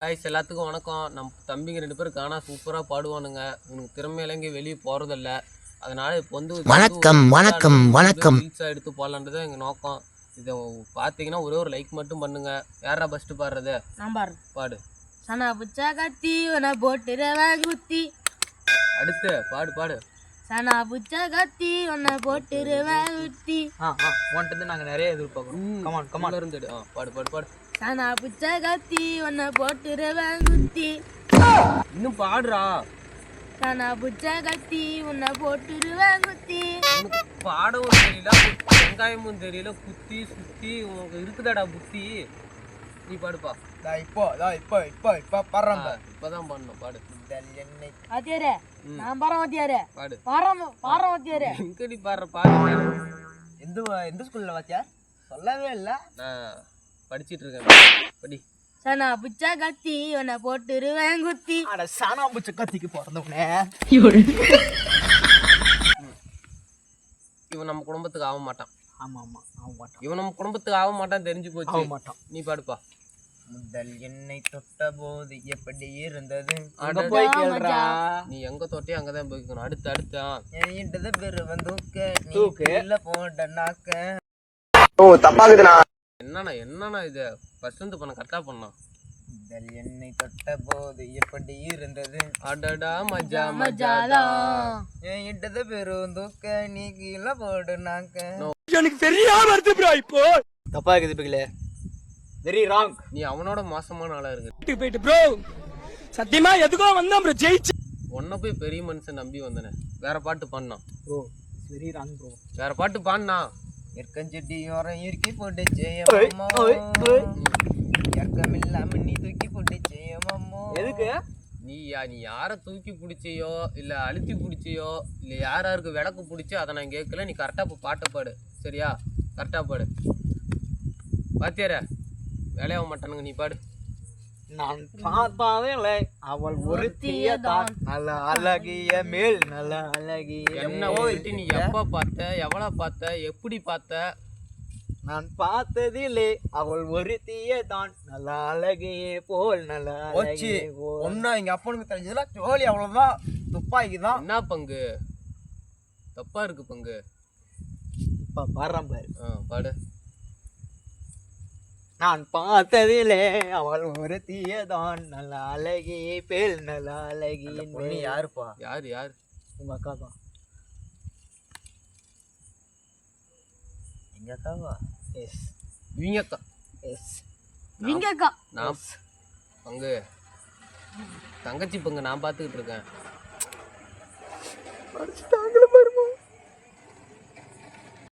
Guys எல்லாத்துக்கும் வணக்கம். நம்ம தம்பிங்க 2 பேரும் காணா சூப்பராக பாடுவானுங்க. உனக்கு திறமையில எங்கே வெளியே போகிறதில்ல. அதனால் இப்போ வந்து வணக்கம் ரீல்ஸாக எடுத்து போடலான்றது எங்கள் நோக்கம். இதை பார்த்தீங்கன்னா ஒரே ஒரு லைக் மட்டும் பண்ணுங்க. யாரா ஃபஸ்ட்டு பாடுறது? பாடு. சனா புச்சா கத்தி உன போட்டுருவேன் குத்தி. அடுத்து பாடு. சனா புச்சா கத்தி உன்னை போட்டுருவேன் குத்தி. உன்கிட்ட நாங்கள் நிறைய எதிர்பார்க்குறோம். கமான் இருந்து பாடு. சனா புச்சா கத்தி உன்னை போட்டுருவேன் குத்தி. இன்னும் பாடுறா. சனா புச்சா கத்தி உன்னை போட்டுருவேன் குத்தி. உனக்கு பாடவும் தெரியல, வெங்காயமும் தெரியல, குத்தி சுத்தி உனக்கு இருக்குதாடா புத்தி. நீ பாடுப்பா. இப்பதான் பண்ணணும். பாடு. வாத்தியாரே, நான் பாரம் வாத்தியாரே. பாடு. பாரம் வாத்தியாரே. எங்கடி பாடுற எந்த ஸ்கூல்ல வாத்தியா சொல்லவே இல்லை. நான் படிச்சிட்டு இருக்கேன். படி. சனா புச்சா கத்தி உன்னை போட்டுருவேன் குத்தி. அட சானா புச்ச கத்திக்கு பிறந்தவனே. இவன் நம்ம குடும்பத்துக்கு ஆக மாட்டான். ஆமா ஆக மாட்டான். இவன் நம்ம குடும்பத்துக்கு ஆக மாட்டான், தெரிஞ்சு போச்சு. ஆக மாட்டான். நீ பாடுப்பா. முதல் என்னை தொட்ட போது எப்படி இருந்தது? போய் கேளுடா. நீ எங்க தொட்டியோ அங்கதான் போய்க்கணும். அடுத்து பேரு வந்து நீல போட நாக்க. தப்பாக்குதுண்ணா. என்னண்ணா இது ஃபர்ஸ்ட் வந்து பண்ண கரெக்டா பண்ணா. முதல் என்னை தொட்ட போது எப்படி இருந்தது? அடடா மஜா மஜாலா. இட்டத பேரு வந்து நீ கீழே போடு நாக்க. எனக்கு சரியா வருது ப்ரோ. இப்போ தப்பா இருக்குது பிகிலே. Very wrong. நீ அவனோட மோசமான ஆளா இருக்கு. போயிட்டு ப்ரோ. சத்தியமா எதுக்கோ வந்தோம் ப்ரோ. ஜெயிச்சு உன்ன போய் பெரிய மனுஷன் நம்பி வந்தனே. வேற பாட்டு பாடினா ப்ரோ. Very wrong bro. வேற பாட்டு பாடினா. எற்கஞ்செட்டி ஓரம் இறுக்கி போட்டு செய்யமாமோ. எற்கமில்லாம நீ தூக்கி போட்டு செய்யமாமோ. எதுக்கு? நீ யாரை தூக்கி பிடிச்சியோ இல்ல அழுத்தி பிடிச்சியோ இல்ல யாருக்கு விளக்கு பிடிச்சோ அதை நான் கேட்கல. நீ கரெக்டா இப்போ பாட்டை பாடு. சரியா? கரெக்டா பாடு. பாத்தியார வேலையாக மாட்டானுங்க. நீ பாடு. நான் பார்த்தாலே அவள் ஒருத்தியதான் நல்ல அழகிய மேல் நல்ல அழகிய. என்ன ஓட்டி நீ எப்ப பார்த்த, எவ்வளவு பார்த்த, எப்படி பார்த்த? நான் பார்த்ததிலே அவள் ஒருத்தியதான் நல்ல அழகிய போல் நல்ல அழகிய போல். ஒன்னா எங்க அப்பனுக்கு தெரிஞ்சதுல ஜோலி அவ்வளவுதான். துப்பாக்கி தான். என்ன பங்கு தப்பா இருக்கு பங்கு. இப்ப பாடுறான் பாரு. பாடு. நான் பார்த்ததிலே அவள் ஒரு தீயதான் நல்ல அழகிய பேல் நல்ல அழகிய பொண்ணு. யாருப்பா? யார்? உங்க அக்கா தான். எங்க அக்காவா? எஸ். இவங்க அக்கா. எஸ். இவங்க அக்கா. நான் பங்கு தங்கச்சி பங்கு நான் பார்த்துக்கிட்டு இருக்கேன்.